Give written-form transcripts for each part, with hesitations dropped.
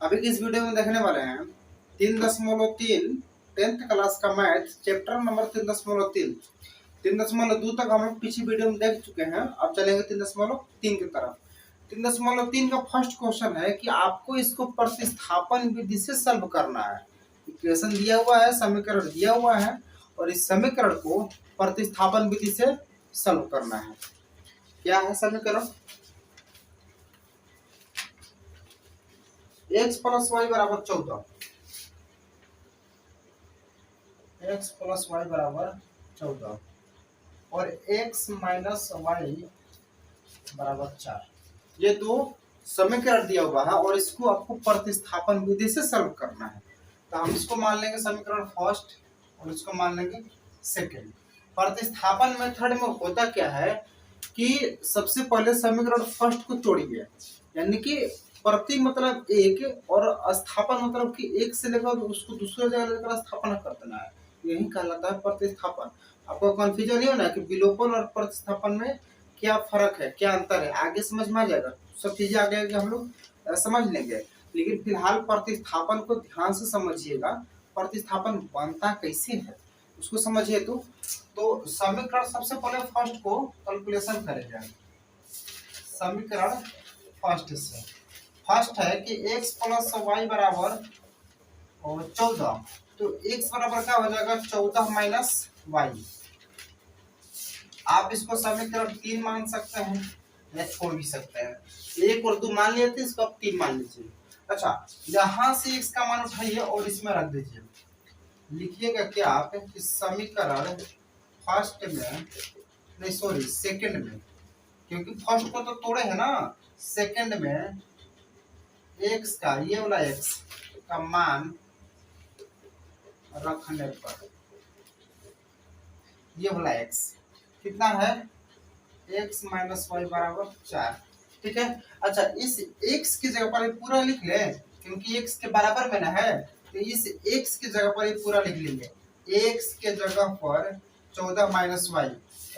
अभी की इस वीडियो में देखने वाले हैं 3.3 10th क्लास का मैथ चैप्टर नंबर 3.3 3.2 तक हम लोग पिछली वीडियो में देख चुके हैं। अब चलेंगे 3.3 की तरफ। 3.3 का फर्स्ट क्वेश्चन है कि आपको इसको प्रतिस्थापन विधि से सॉल्व करना है। इक्वेशन दिया हुआ है, समीकरण दिया हुआ है और इस समीकरण को प्रतिस्थापन विधि से सॉल्व करना है। क्या है समीकरण? x प्लस वाई बराबर 14, x प्लस वाई बराबर 14 और x माइनस वाई बराबर 4, ये दो समीकरण दिया हुआ है और इसको आपको प्रतिस्थापन विधि से सॉल्व करना है। तो हम इसको मान लेंगे समीकरण फर्स्ट और इसको मान लेंगे सेकंड। प्रतिस्थापन मेथड में होता क्या है कि सबसे पहले समीकरण फर्स्ट को तोड़िए, यानी कि प्रति मतलब एक और स्थापन मतलब कि एक से लेकर उसको दूसरे जगह लेकर स्थापना कर देना है, यही कहलाता है प्रतिस्थापन। आपको कंफ्यूजन नहीं होना कि विलोपन और प्रतिस्थापन में क्या फर्क है, क्या अंतर है, आगे समझ में आ जाएगा। सब चीजें आगे आगे हम लोग समझ लेंगे, लेकिन फिलहाल प्रतिस्थापन को ध्यान से समझिएगा। प्रतिस्थापन बनता कैसे है उसको समझिए। तो समीकरण सबसे पहले फर्स्ट को कैलकुलेशन करेंगे। समीकरण फर्स्ट से फर्स्ट है कि x प्लस वाई बराबर 14, तो x बराबर क्या हो जाएगा 14 माइनस वाई। आप इसको समीकरण 3 मान सकते हैं या छोड़ भी सकते हैं। 1 और 2 मान लिए थे, इसको आप 3 मान लीजिए। अच्छा, यहां से x का मान उठाइए और इसमें रख दीजिए। लिखिएगा क्या आप कि समीकरण फर्स्ट में, नहीं सॉरी सेकंड में, क्योंकि फर्स्ट को तो तोड़े है ना, सेकंड में x का ये वाला x का मान रखने पर ये वाला x कितना है, x माइनस वाई बराबर 4। ठीक है। अच्छा, इस x की जगह पर पूरा लिख ले, क्योंकि x के बराबर में ना है, तो इस x की जगह पर पूरा लिख लेंगे। x के जगह पर 14 माइनस वाई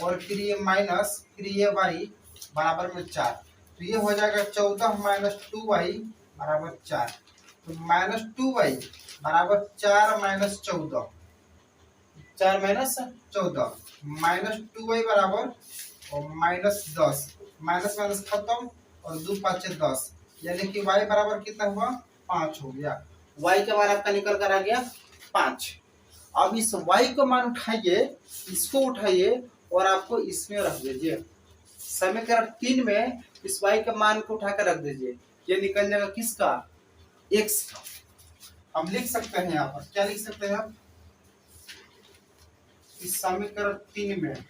और फिर ये माइनस, फिर ये y बराबर में 4, तो ये हो जाएगा 14 माइनस 2y बराबर 4। तो माइनस 2y बराबर 4 माइनस 14, 4 माइनस 14 माइनस 2y बराबर और माइनस 10, माइनस माइनस खत्म और 2 5 10, यानी कि y बराबर कितना हुआ 5 हो गया। y का मान आपका निकल कर आ गया 5। अब इस y को मान उठाइए, इसको उठाइए और आपको इसमें रख दीजिए। समीकरण 3 में इस y के मान को उठाकर रख दीजिए, ये निकल जाएगा किसका, x का। हम लिख सकते हैं यहाँ पर, क्या लिख सकते हैं आप, इस समीकरण 3 में,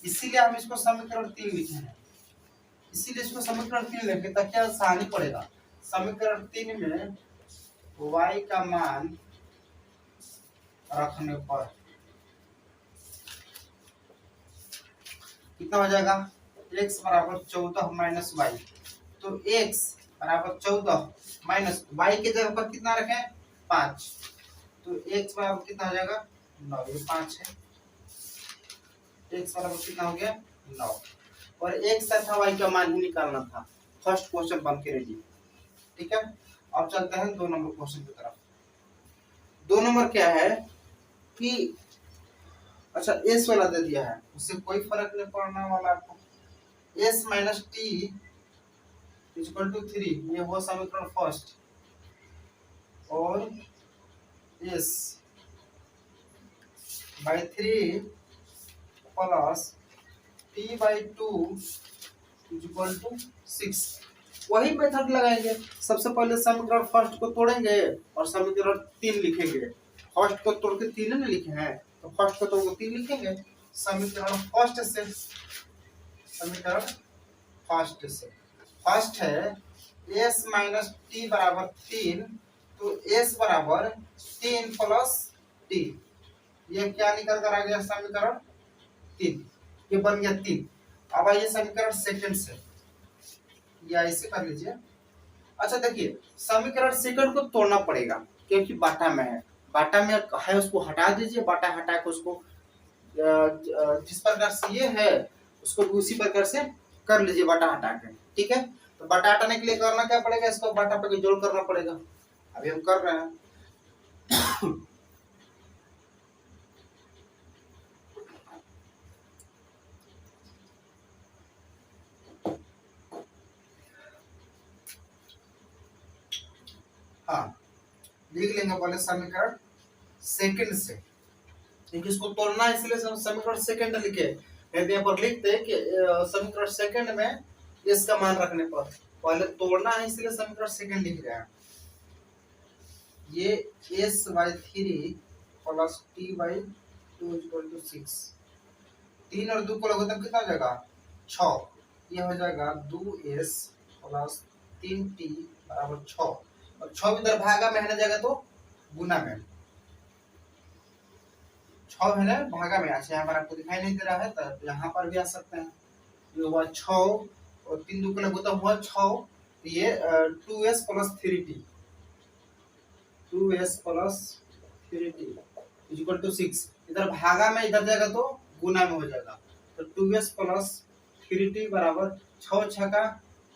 इसीलिए हम इसको समीकरण 3 लिखे हैं, इसीलिए इसको समीकरण 3 लिखे ताकि आसानी पड़ेगा। समीकरण 3 में y का मान रखने पर कितना हो जाएगा, x बराबर 14 माइनस वाई। तो x बराबर 14 माइनस y के जगह पर कितना रखें 5, तो x बराबर कितना हो जाएगा 9, ये 5 है, x बराबर कितना हो गया 9 और x तथा y का मान ही निकालना था। फर्स्ट क्वेश्चन बन के रेडी। ठीक है, अब चलते हैं 2 नंबर क्वेश्चन की तरफ। 2 नंबर क्या है कि अच्छा s वाला दे दिया है, उससे कोई फर्क नहीं पड़ने वाला आपको। s minus T equal to 3, ये हुआ समीकरण फर्स्ट, और s by 3 plus T by 2 equal to 6। वही मेथड लगाएंगे। सबसे पहले समीकरण फर्स्ट को तोड़ेंगे और समीकरण 3 लिखेंगे। फर्स्ट को तोड़ के 3 नहीं लिखे हैं, तो फर्स्ट को तोड़ के 3 लिखेंगे। समीकरण फर्स्ट से, समीकरण फर्स्ट से फर्स्ट है s माइनस टी बराबर 3, तो s बराबर 3 प्लस टी, ये क्या निकल कर आ गया समीकरण 3, ये बन गया 3। अब आइए समीकरण सेकंड से, या ऐसे कर लीजिए। अच्छा देखिए, समीकरण सेकंड को तोड़ना पड़ेगा क्योंकि बाटा में है, बाटा में है उसको हटा दीजिए, बाटा हटा के उसको जिस प्रकार से ये है उसको उसी प्रकार से कर लीजिए बाटा हटा के। ठीक है, तो बाटा हटाने के लिए करना क्या पड़ेगा, इसको बाटा पे जोड़ करना पड़ेगा। अभी हम कर रहे हैं। हाँ, लिख लेंगे पहले समीकरण सेकंड से, क्योंकि इसको तोड़ना है इसलिए हम समीकरण सेकंड लिखे। यदि यहाँ पर लिखते हैं कि समीकरण सेकंड में एस का मान रखने पर, पहले तोड़ना है इसलिए समीकरण सेकंड लिख रहे हैं। ये S by three plus T by two equal to 6, 3 और 2 को लगो तब कितना हो जाएगा 6, ये हो जाएगा 2s प्लस 3t बराबर 6, और 6 इधर भागा में है ना जाएगा तो गुना में, 6 है ना भागा में। अच्छा यहाँ पर आपको दिखाई नहीं दे रहा है तो यहाँ पर भी आ सकते हैं। ये हुआ 6 और 3 2 को लगो तब हुआ 6, तो ये 2s plus 3t, 2s plus 3t equal to 6, इधर भागा में इधर जाएगा तो गुना में हो जाएगा, तो 2s प्लस 3t बराबर 6 छका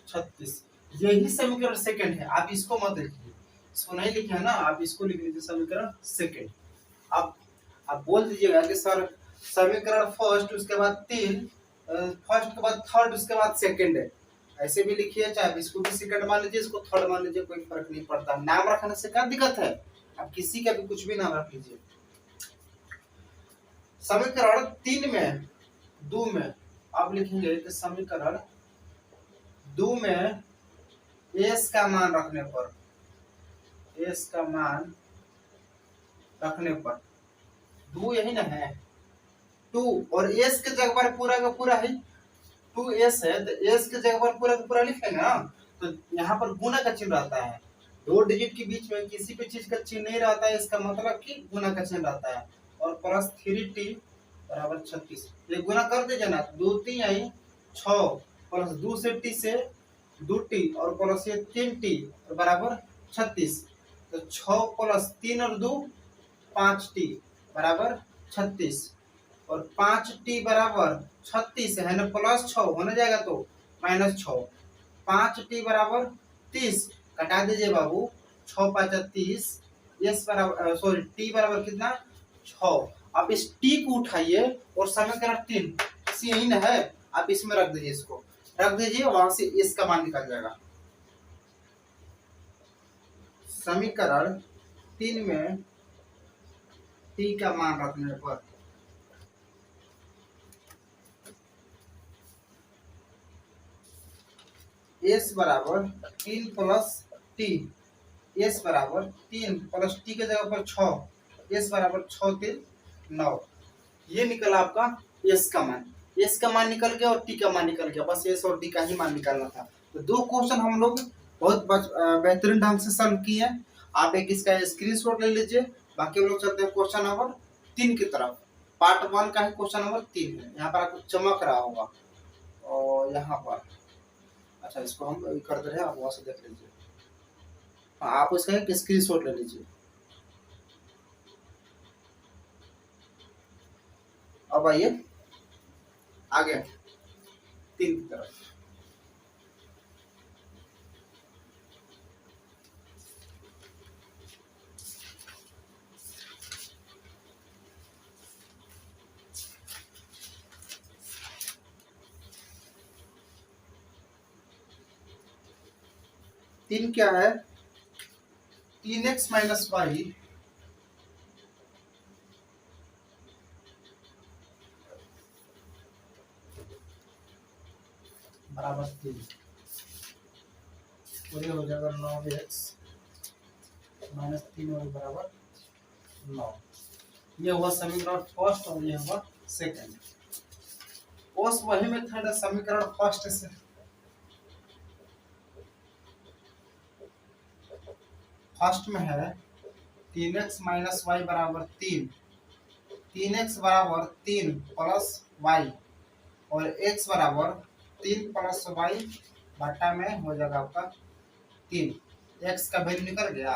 36। यही समीकरण सेकंड है, आप इसको मत लिखिए, इसको नहीं लिखे है ना, आप इसको लिख लीजिए समीकरण सेकंड। आप बोल दीजिएगा कि सर समीकरण फर्स्ट, उसके बाद तीन, फर्स्ट के बाद थर्ड, उसके बाद सेकंड है, ऐसे भी लिखिए, चाहे इसको भी सेकंड मान लीजिए, इसको थर्ड मान लीजिए, कोई फर्क नहीं पड़ता, नाम रखने से क्या दिक्कत है, आप किसी का भी कुछ भी नाम रख लीजिए। समीकरण 3 में 2 में आप लिखेंगे कि समीकरण 2 में s का मान रखने पर, s का मान रखने पर 2 यही ना है 2, और s के जगह पर पूरा का पूरा है 2s है, तो s के जगह पर पूरा का पूरा लिखेंगे ना, तो यहाँ पर गुना का चिन्ह रहता है, 2 डिजिट के बीच में किसी भी चीज का चिन्ह नहीं रहता है, इसका मतलब कि गुना का चिन्ह रहता है, और प्लस 3t बराबर 36, ये गुना कर दीजिए ना, 2 3 आई 6 प्लस 2 से t से 2t और प्लस ये 3t बराबर 36, तो 6 प्लस 3 और 2 5t बराबर 36, और 5t बराबर 36 है ना, प्लस 6 होने जाएगा तो माइनस 6, 5t बराबर 30, कटा दीजिए बाबू, 6 5 30, s बराबर सॉरी t बराबर कितना 6, आप इस t को उठाइए और समीकरण 3 इसी यही ना है, आप इसमें रख दीजिए, इसको रख दीजिए, वहां से s का मान निकल जाएगा। समीकरण 3 में t का मान रखने पर s बराबर 3 प्लस t, s बराबर 3 प्लस t के जगह पर 6, s बराबर 6 3 9, ये निकला आपका s का मान, s का मान निकल गया और t का मान निकल गया, बस s और t का ही मान निकालना था। तो 2 क्वेश्चन हम लोग बहुत बेहतरीन ढंग से सॉल्व किए, आप एक इसका स्क्रीनशॉट ले लीजिए। बाकी हम लोग चलते हैं क्वेश्चन नंबर 3 की तरफ। पार्ट 1 का है क्वेश्चन नंबर 3 है, यहाँ पर आपको चमक रहा होगा, और यहाँ पर अच्छा इसको हम कर दे रहे हैं, आप वहां से देख लीजिए। हाँ, आप इसका एक स्क्रीनशॉट ले लीजिए। अब आइए आगे 3 की तरफ। तीन क्या है, 3x माइनस वाई बराबर 3, पूरे हो जाएगा 9x माइनस 3y बराबर 9, ये हुआ समीकरण फर्स्ट और ये हुआ सेकंड। उस वही मेथड है समीकरण फर्स्ट से, फर्स्ट में है 3x माइनस वाई बराबर 3, 3x बराबर 3 प्लस वाई, और x बराबर 3 प्लस वाई बटा में हो जाएगा आपका 3, x का वैल्यू निकल गया,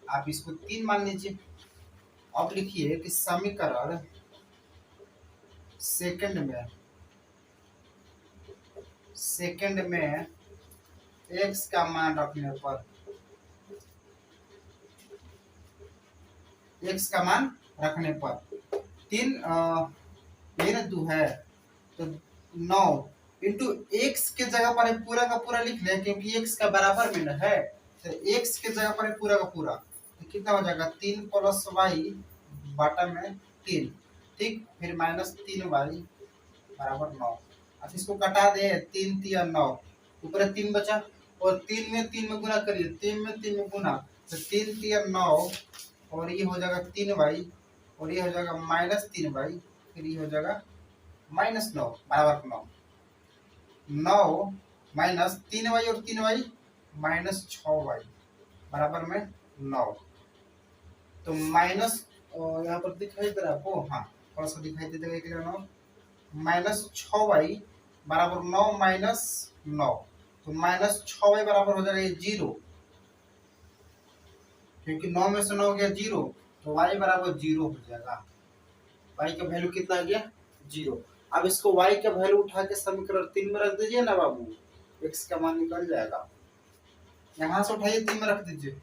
आप इसको 3 मान लीजिए। अब लिखिए कि समीकरण सेकंड में x का मान रखने पर एक्स का मान रखने पर। तीन ये ना दो है तो 9 इंटू एक्स के जगह पर पूरा का पूरा लिख लें क्योंकि एक्स का बराबर में न है, तो एक्स के जगह पर पूरा का पूरा तो कितना हो जाएगा 3 प्लस वाई बटा में 3, ठीक। फिर माइनस 3y बराबर 9। अब इसको कटा दे, 3 3 9, ऊपर 3 बचा और 3 में गुना करिए, 3 में गुना तो 3 3 9 और ये हो जाएगा 3y और ये हो जाएगा माइनस 3y, फिर ये हो जाएगा माइनस 9 बराबर 9। 9 माइनस 3y और 3y माइनस 6y बराबर में 9। तो माइनस यहाँ पर दिखाई दे रहा है आपको, हाँ थोड़ा सा दिखाई दे देगा, एक 9 माइनस 6y बराबर 9 माइनस 9, तो माइनस 6y बराबर हो जाएगा ये 0, क्योंकि 9 में से 9 हो गया 0, तो y बराबर 0 हो जाएगा। y का वैल्यू कितना आ गया 0। अब इसको y का वैल्यू उठा के समीकरण 3 में रख दीजिए ना बाबू, x का मान निकल जाएगा। यहाँ से उठाइए 3 में रख दीजिए,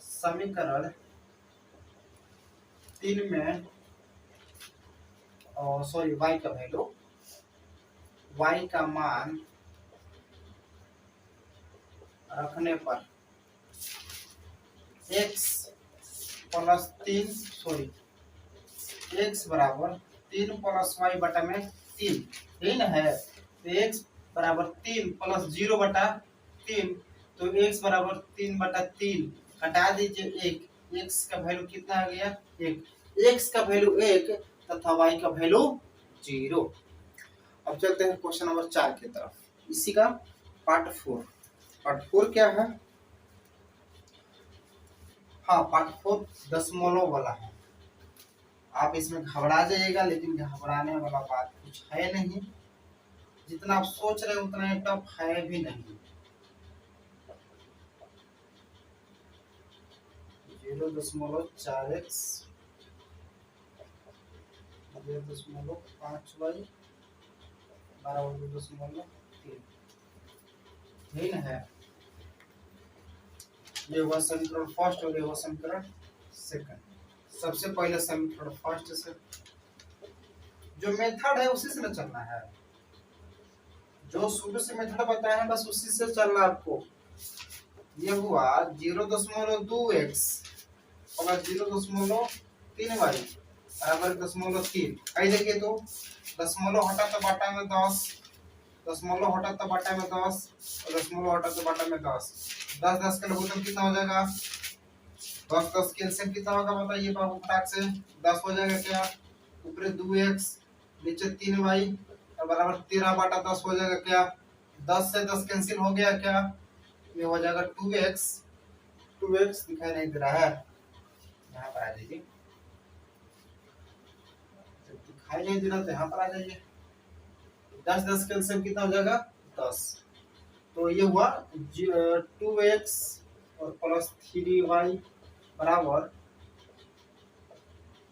समीकरण 3 में सॉरी y का वैल्यू, y का मान रखने पर x प्लस 3 सॉरी x बराबर 3 प्लस वाई बटा में 3, यही ना है, तो x बराबर 3 प्लस 0 बटा 3, तो x बराबर 3 बटा 3, हटा दीजिए 1, x का वैल्यू कितना आ गया 1, x का वैल्यू 1 तथा y का वैल्यू 0। अब चलते हैं क्वेश्चन नंबर 4 की तरफ, इसी का पार्ट 4। पार्ट 4 क्या है, हाँ पार्ट 4 दशमलव वाला है। आप इसमें घबरा जाइएगा, लेकिन घबराने वाला बात कुछ है नहीं, जितना आप सोच रहे हैं उतना टफ है भी नहीं। 0.4x 0.5y बराबर 2.3, यही ना है। ये हुआ समीकरण फर्स्ट और ये हुआ समीकरण सेकंड। सबसे पहले समीकरण फर्स्ट से जो मेथड है उसी से ना चलना है, जो शुरू से मेथड बताया है बस उसी से चलना आपको। ये हुआ 0.2x प्लस 0.3y बराबर 0.3। आई देखिए तो दशमलव हटा तो बटा में 10, दशमलव हटा तो बटा में 10 और दशमलव हटा तो बटा में 10, 10 10 का लघुत्तम कितना हो जाएगा 10 10 के एलसीएम कितना होगा बताइए बाबू फटाक से, 10 हो जाएगा क्या, ऊपर 2x नीचे 3y और बराबर 13 बटा 10 हो जाएगा क्या, 10 से 10 कैंसिल हो गया क्या, ये हो जाएगा 2x, 2x दिखाई नहीं दे रहा है, यहाँ पर आ जाइए, दिखाई नहीं दे रहा तो यहाँ पर आ जाइए, 10 10 कैंसिल कितना हो जाएगा 10, तो ये हुआ 2x और प्लस 3y बराबर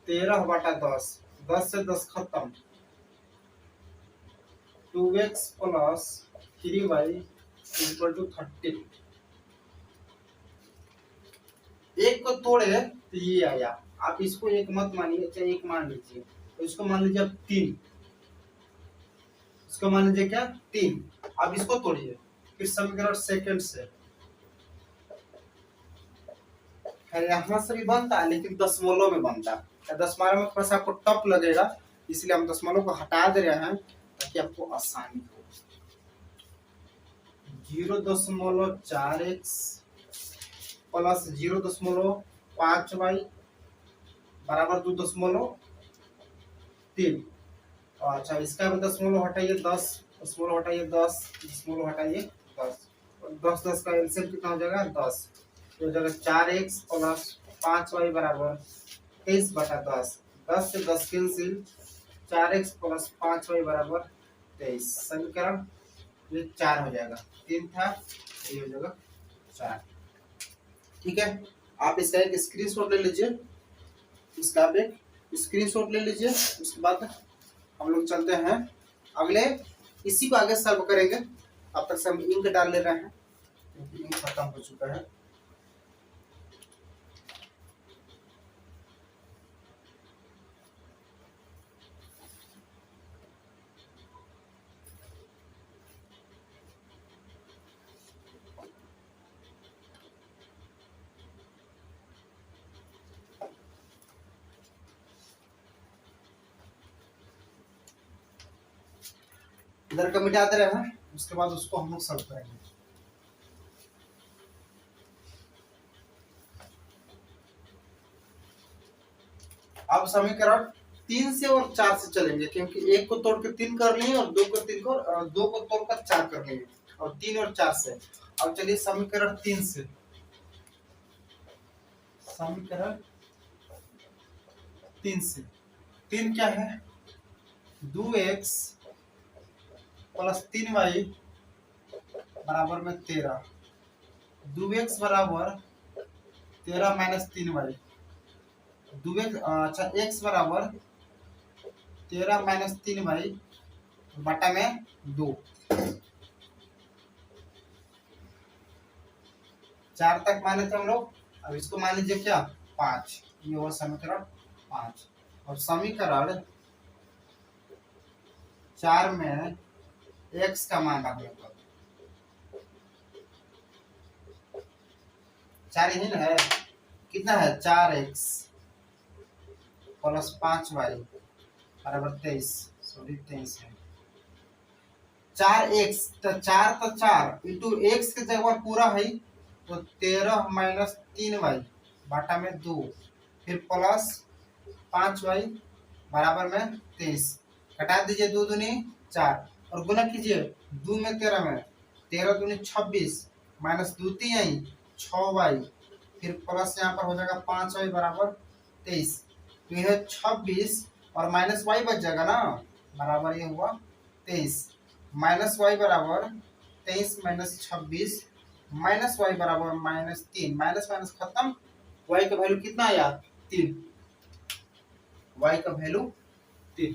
13 बटा 10, 10 से 10 खत्म, 2x plus 3y equal to 30। एक को तोड़े तो ये आया, आप इसको एक मत मानिए, चाहे एक मान लीजिए, तो इसको मान लीजिए अब 3, इसको मान लीजिए क्या 3, अब इसको तोड़िए, फिर समीकरण सेकंड से, यहाँ से भी बनता है लेकिन दशमलव में बनता है, दशमलव में थोड़ा सा आपको टफ लगेगा, इसलिए हम दशमलव को हटा दे रहे हैं ताकि आपको आसानी हो। 0.4x प्लस 0.5y बराबर 2.3। अच्छा इसका भी दशमलव हटाइए 10, दशमलव हटाइए 10, दशमलव हटाइए 10, 10 10 का एलसीएम कितना हो जाएगा 10, तो जगह 4x प्लस 5y बराबर 23 बटा 10, 10 से 10 कैंसिल, 4x प्लस 5y बराबर 23, समीकरण ये 4 हो जाएगा, 3 था ये हो जाएगा 4। ठीक है, आप इसका एक स्क्रीनशॉट ले लीजिए, इसका आप एक स्क्रीनशॉट ले लीजिए, उसके बाद हम लोग चलते हैं अगले, इसी को आगे सॉल्व करेंगे। अब तक से हम इंक डाल ले रहे हैं क्योंकि इंक खत्म हो चुका है। इधर का मिटा दे रहे हैं, उसके बाद उसको हम लोग सॉल्व करेंगे। अब समीकरण 3 से और 4 से चलेंगे, क्योंकि एक को तोड़ के 3 कर लिए और 2 को 3 को, 2 को तोड़कर 4 कर लेंगे, और 3 और 4 से। अब चलिए समीकरण 3 से। समीकरण 3 से, 3 क्या है? 2x प्लस 3y बराबर में 13। 2x बराबर 13 माइनस 3y। 2x, अच्छा, x बराबर 13 माइनस 3y बटा में 2। 4 तक माने थे हम लोग, अब इसको मान लीजिए क्या, 5। ये हुआ समीकरण 5। और समीकरण 4 में x का मान रखने पर 4 ही ना है, कितना है? 4x प्लस 5y बराबर 23। सॉरी 23 है। 4x तो 4 इंटू x के जगह पूरा है, तो 13 माइनस 3y बटा में 2, फिर प्लस 5y बराबर में 23। घटा दीजिए, 2 दूनी 4 और गुना कीजिए 2 में 13 में, 13 दूनी 26 माइनस 2 3 6y, फिर प्लस यहाँ पर हो जाएगा 5y बराबर 23। तो यह 26 और माइनस y बच जाएगा ना, बराबर ये हुआ 23। माइनस y बराबर 23 माइनस 26 माइनस y बराबर माइनस 3। माइनस माइनस खत्म, y का वैल्यू कितना आया? 3। y का वैल्यू 3।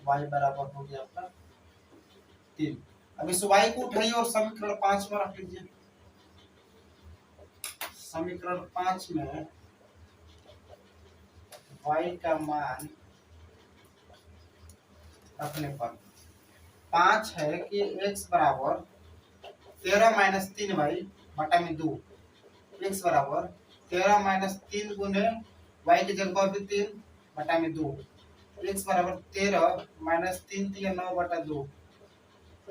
y बराबर हो गया आपका 3। अब इस y को उठाइए और समीकरण 5 में रख लीजिए। समीकरण 5 में y का मान रखने पर 5 है कि x बराबर 13 माइनस 3y बटा में 2। x बराबर 13 माइनस 3 गुने y की जगह भी 3 बटा में 2। x बराबर 13 माइनस 3 3 9 बटा 2।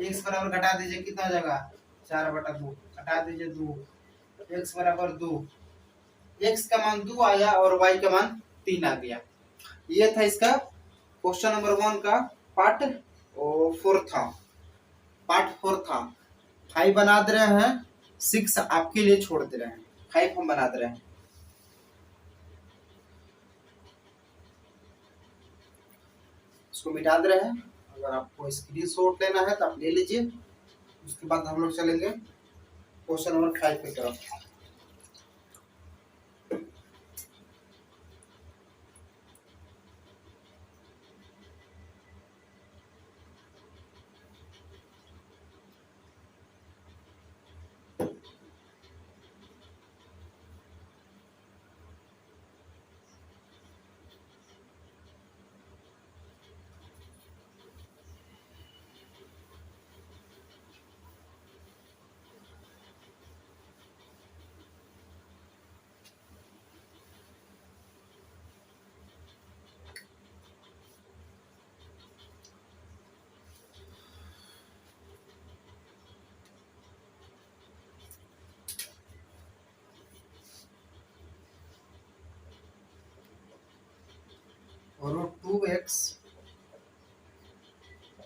x बराबर घटा दीजिए, कितना हो जाएगा? 4 बटा 2। घटा दीजिए 2। x बराबर 2। x का मान 2 आया और y का मान 3 आ गया। ये था इसका क्वेश्चन नंबर 1 का पार्ट 4 था। पार्ट 4 था। 5 बना दे रहे हैं, 6 आपके लिए छोड़ दे रहे हैं। 5 हम बना दे रहे हैं। इसको मिटा दे रहे हैं। अगर आपको स्क्रीनशॉट लेना है तो आप ले लीजिए। उसके बाद हम लोग चलेंगे क्वेश्चन नंबर 5 की तरफ। Root 2x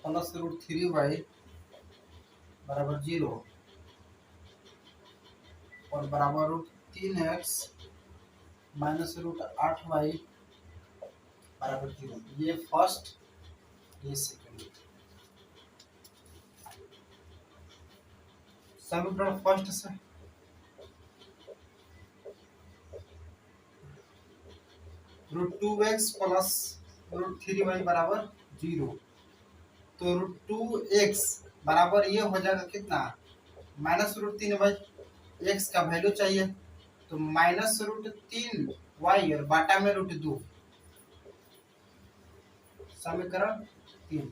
plus root 3y बराबर 0 और बराबर root 3x minus root 8y बराबर 0। ये फर्स्ट, ये सेकंड। समीकरण फर्स्ट से root 2x plus root 3y बराबर 0। तो रूट 2x बराबर ये हो जाएगा कितना? Minus root 3y। x का वैल्यू चाहिए, तो माइनस रूट 3y और बाटा में रूट 2। समीकरण 3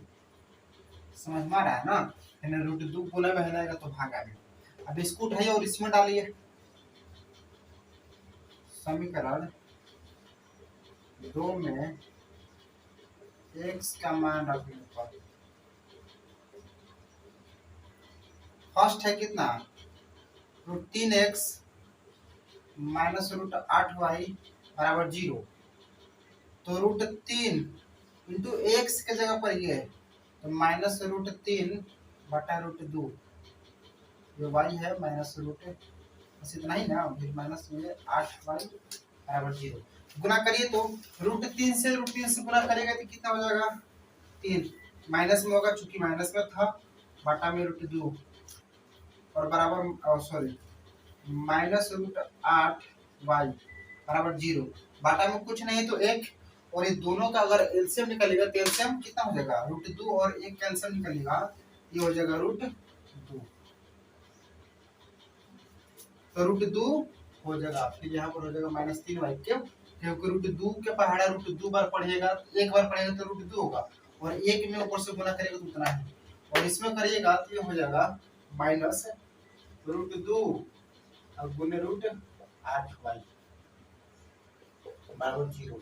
समझ में आ रहा है ना? यानी रूट 2 गुना में रहेगा तो भागा में। अब इसको उठाइए और इसमें डालिए। समीकरण दो में x का मान रखने पर फर्स्ट है कितना, √3x माइनस √8y बराबर 0। तो √3 इंटू एक्स के जगह पर ये है तो -√3 बटा √2, जो y है माइनस रूट बस इतना ही ना, माइनस में 8y बराबर 0। गुना करिए तो √3 से √3 से गुना करेगा तो कितना हो जाएगा 3, माइनस में होगा चूंकि माइनस में था, बटा में √2 और बराबर सॉरी -√8y बराबर 0। बाटा में कुछ नहीं तो 1, और ये दोनों का अगर एलसीएम निकलेगा तो एलसीएम कितना हो जाएगा √2 और 1 का एलसीएम निकलेगा ये हो जाएगा √2। तो √2 हो जाएगा, फिर यहाँ पर हो जाएगा -3y। क्यों, क्योंकि √2 के पहाड़ा √2 बार पढ़िएगा, एक बार पढ़ेगा तो √2 होगा, और एक में ऊपर से गुना करेगा तो उतना है, और इसमें करिएगा तो ये हो जाएगा -√2 और गुने √8y बराबर 0।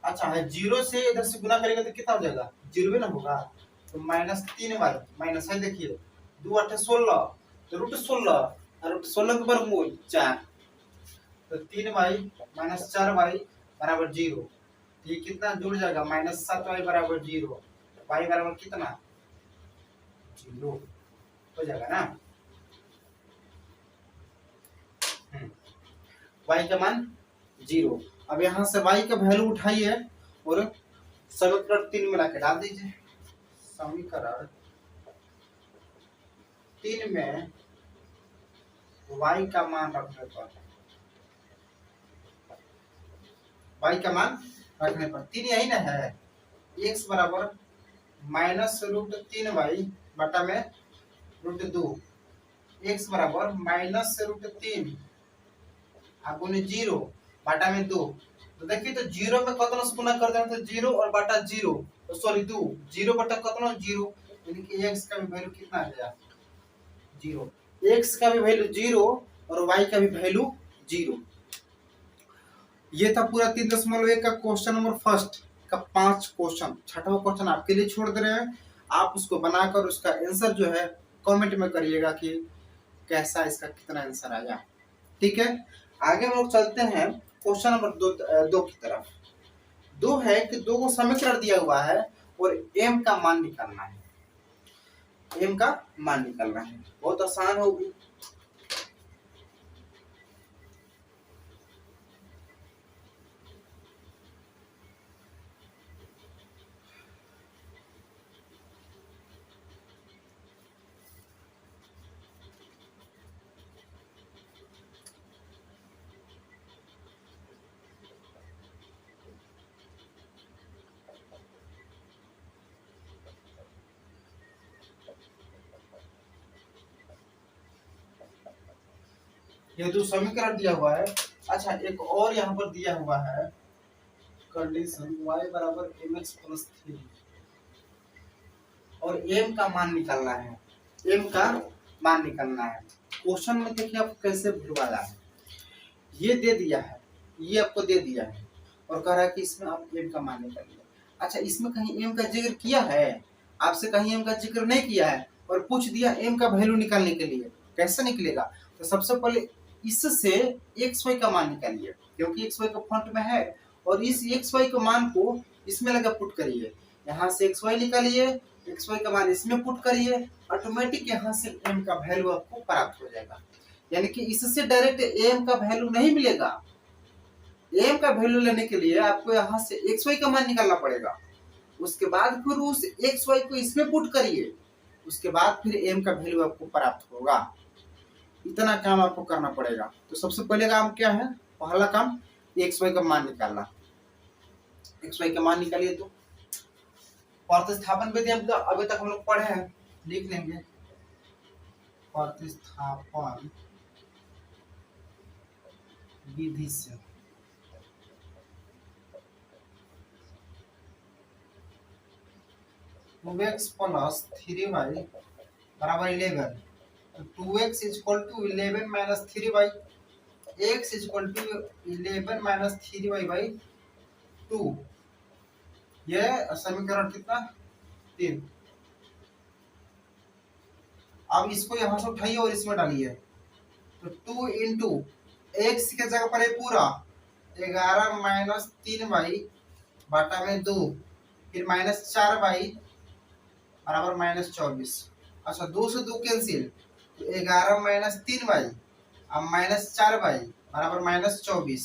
अच्छा है, 0 से इधर से गुना करेगा तो कितना हो जाएगा 0 ही ना होगा, तो -3y माइनस है, देखिए 2 8 16 तो √16 और √16 के वर्गमूल 4, तो 3y माइनस 4y बराबर 0। तो ये कितना जुड़ जाएगा -7y बराबर 0, y बराबर कितना 0 हो जाएगा ना। y का मान 0। अब यहाँ से y का वैल्यू उठाइए और समीकरण 3 में लाके डाल दीजिए। समीकरण 3 में y का मान रखने पर तीन यही ना है, x बराबर -√3y बटा में √2, x बराबर -√3 गुने 0 बाटा में 2। तो देखिए तो 0 में कतना से गुना कर देना तो 0 और बाटा 0, तो सॉरी 2 0 बटा कतना 0, यानी कि x का भी वैल्यू कितना आ गया 0, x का भी वैल्यू 0 और y का भी वैल्यू 0। ये था पूरा 3.1 का क्वेश्चन नंबर फर्स्ट का 5 क्वेश्चन। छठवां क्वेश्चन आपके लिए छोड़ दे रहे हैं, आप उसको बनाकर उसका आंसर जो है कमेंट में करिएगा कि कैसा इसका कितना आंसर आया। ठीक है, आगे हम लोग चलते हैं क्वेश्चन नंबर 2 की तरफ। 2 है कि 2 को समीकरण दिया हुआ है और m का मान निकालना है, m का मान निकालना है, बहुत आसान होगी। ये जो समीकरण दिया हुआ है, अच्छा एक और यहाँ पर दिया हुआ है कंडीशन y बराबर mx प्लस 3 और m का मान निकालना है, m का मान निकालना है। क्वेश्चन में देखिए आप कैसे भूलवाया है, ये दे दिया है, ये आपको दे दिया है और कह रहा है कि इसमें आप m का मान निकालिए। अच्छा इसमें कहीं m का जिक्र किया है, आपसे कहीं m का जिक्र नहीं किया है और पूछ दिया m का वैल्यू निकालने के लिए, कैसे निकलेगा। तो सबसे पहले इससे xy का मान निकालिए, क्योंकि xy का फ्रंट में है, और इस xy के मान को इसमें लगा पुट करिए, यहाँ से xy निकालिए, xy का मान इसमें पुट करिए, ऑटोमेटिक यहाँ से m का वैल्यू आपको प्राप्त हो जाएगा। यानी कि इससे डायरेक्ट m का वैल्यू नहीं मिलेगा, m का वैल्यू लेने के लिए आपको यहाँ से xy का मान निकालना पड़ेगा, उसके बाद फिर उस xy को इसमें पुट करिए, उसके बाद फिर m का वैल्यू आपको प्राप्त होगा। इतना काम आपको करना पड़ेगा। तो सबसे पहले काम क्या है, पहला काम xy का मान निकालना। xy का मान निकालिए तो प्रतिस्थापन विधि अभी तक हम लोग पढ़े हैं, लिख लेंगे प्रतिस्थापन विधि से x प्लस 3y बराबर 11, 2x is equal to 11 minus 3y, x is equal to 11 minus 3y by 2, ये समीकरण कितना 3। अब इसको यहां से उठाइए और इसमें डालिए, तो 2 इंटू एक्स के जगह पर है पूरा 11 माइनस 3y बटा में 2, फिर माइनस 4y बराबर माइनस 24। अच्छा 2 से 2 कैंसिल, तो 11 माइनस 3y अब माइनस 4y बराबर माइनस 24,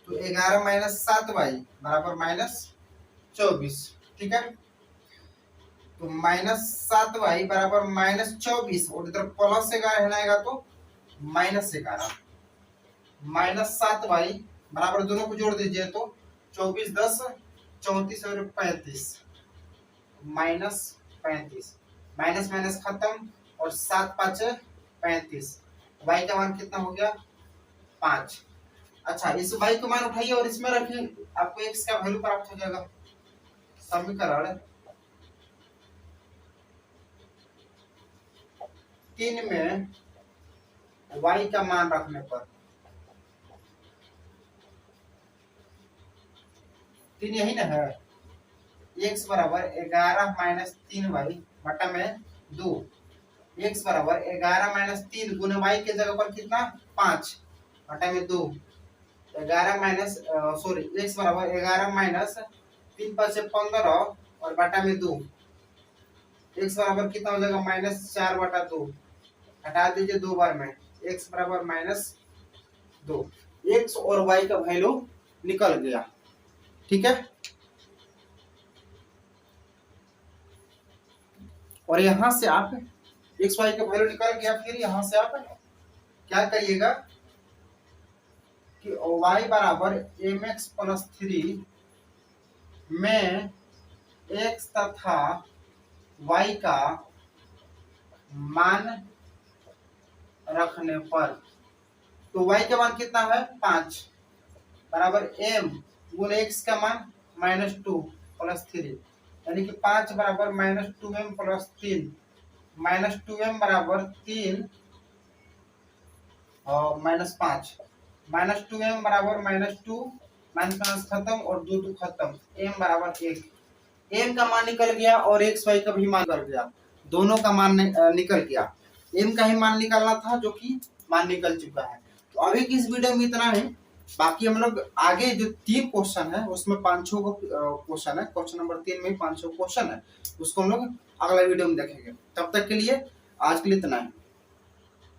तो 11 माइनस 7y बराबर माइनस 24। ठीक है, तो माइनस 7y बराबर माइनस 24 और इधर प्लस 11 रहेगा तो माइनस 11, माइनस 7y बराबर दोनों को जोड़ दीजिए तो 24 10 34 और 35 माइनस 35, माइनस माइनस खत्म और 7 5 35, y का मान कितना हो गया 5। अच्छा इस y को मान उठाइए और इसमें रखिए, आपको x का वैल्यू प्राप्त हो जाएगा। समीकरण 3 में y का मान रखने पर 3 यही ना है, x बराबर 11 माइनस 3y बटा में 2, x बराबर 11 माइनस 3 गुने y के जगह पर कितना 5 बटा में 2, 11 माइनस सॉरी x बराबर 11 माइनस 3 5 से 15 और बटा में 2, x बराबर कितना हो जाएगा माइनस 4 बटा 2, हटा दीजिए 2 बार में, x बराबर माइनस 2, x और y का वैल्यू निकल गया। ठीक है, और यहां से आप एक्स वाई का वैल्यू निकल गया, फिर यहां से आप क्या करिएगा कि y बराबर mx प्लस 3 में x तथा y का मान रखने पर, तो y का मान कितना है 5 बराबर m गुणे x का मान माइनस 2 प्लस 3, यानी कि 5 बराबर minus 2m plus 3, minus 2m बराबर 3 और माइनस 5, माइनस 2m बराबर माइनस 2, माइनस माइनस खत्म और 2 2 खत्म, m बराबर 1, m का मान निकल गया और x y का भी मान निकल गया, दोनों का मान निकल गया। m का ही मान निकालना था जो कि मान निकल चुका है। तो अभी की इस वीडियो में इतना है, बाकी हम लोग आगे जो 3 क्वेश्चन है उसमें 5-6 क्वेश्चन है, क्वेश्चन नंबर 3 में 5-6 क्वेश्चन है, उसको हम लोग अगला वीडियो में देखेंगे। तब तक के लिए आज के लिए इतना है।